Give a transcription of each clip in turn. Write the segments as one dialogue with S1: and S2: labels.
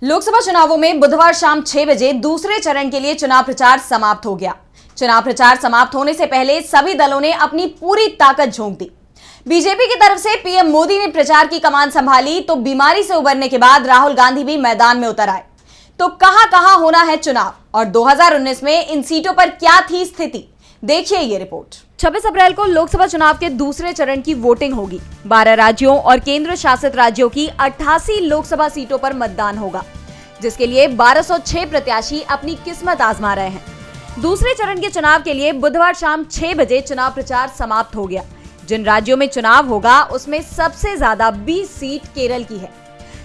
S1: लोकसभा चुनावों में बुधवार शाम 6 बजे दूसरे चरण के लिए चुनाव प्रचार समाप्त हो गया। चुनाव प्रचार समाप्त होने से पहले सभी दलों ने अपनी पूरी ताकत झोंक दी। बीजेपी की तरफ से पीएम मोदी ने प्रचार की कमान संभाली तो बीमारी से उबरने के बाद राहुल गांधी भी मैदान में उतर आए। तो कहां होना है चुनाव और 2019 में इन सीटों पर क्या थी स्थिति, देखिए ये रिपोर्ट। 26 अप्रैल को लोकसभा चुनाव के दूसरे चरण की वोटिंग होगी। 12 राज्यों और केंद्र शासित राज्यों की 88 लोकसभा सीटों पर मतदान होगा, जिसके लिए 1206 प्रत्याशी अपनी किस्मत आजमा रहे हैं। दूसरे चरण के चुनाव के लिए बुधवार शाम 6 बजे चुनाव प्रचार समाप्त हो गया। जिन राज्यों में चुनाव होगा उसमें सबसे ज्यादा 20 सीट केरल की है।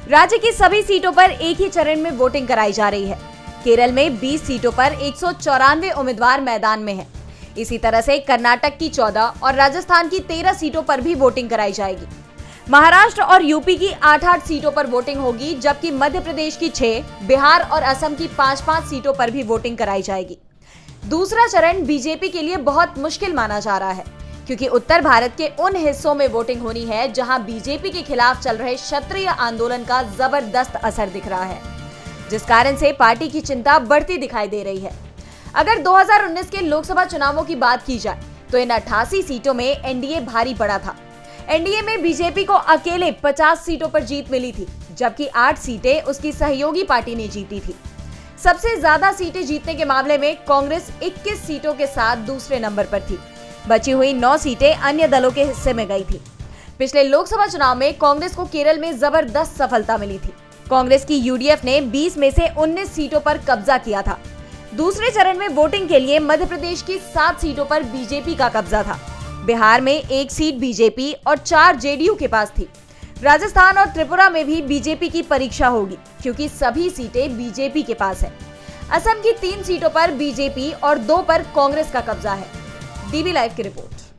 S1: राज्य की सभी सीटों पर एक ही चरण में वोटिंग कराई जा रही है। केरल में 20 सीटों पर 194 उम्मीदवार मैदान में हैं। इसी तरह से कर्नाटक की 14 और राजस्थान की 13 सीटों पर भी वोटिंग कराई जाएगी। महाराष्ट्र और यूपी की 8-8 सीटों पर वोटिंग होगी, जबकि मध्य प्रदेश की 6, बिहार और असम की 5-5 सीटों पर भी वोटिंग कराई जाएगी। दूसरा चरण बीजेपी के लिए बहुत मुश्किल माना जा रहा है, क्योंकि उत्तर भारत के उन हिस्सों में वोटिंग होनी है जहां बीजेपी के खिलाफ चल रहे क्षत्रिय आंदोलन का जबरदस्त असर दिख रहा है, जिस कारण से पार्टी की चिंता बढ़ती दिखाई दे रही है। अगर 2019 के लोकसभा चुनावों की बात की जाए तो इन 88 सीटों में एनडीए भारी पड़ा था। एनडीए में बीजेपी को अकेले 50 सीटों पर जीत मिली थी, जबकि 8 सीटें उसकी सहयोगी पार्टी ने जीती थी। सबसे ज्यादा सीटें जीतने के मामले में कांग्रेस 21 सीटों के साथ दूसरे नंबर पर थी। बची हुई 9 सीटें अन्य दलों के हिस्से में गई थी। पिछले लोकसभा चुनाव में कांग्रेस को केरल में जबरदस्त सफलता मिली थी। कांग्रेस की यूडीएफ ने 20 में से 19 सीटों पर कब्जा किया था। दूसरे चरण में वोटिंग के लिए मध्य प्रदेश की 7 सीटों पर बीजेपी का कब्जा था। बिहार में 1 सीट बीजेपी और 4 जेडीयू के पास थी। राजस्थान और त्रिपुरा में भी बीजेपी की परीक्षा होगी, क्योंकि सभी सीटें बीजेपी के पास है। असम की 3 सीटों पर बीजेपी और 2 पर कांग्रेस का कब्जा है। डीबी लाइव की रिपोर्ट।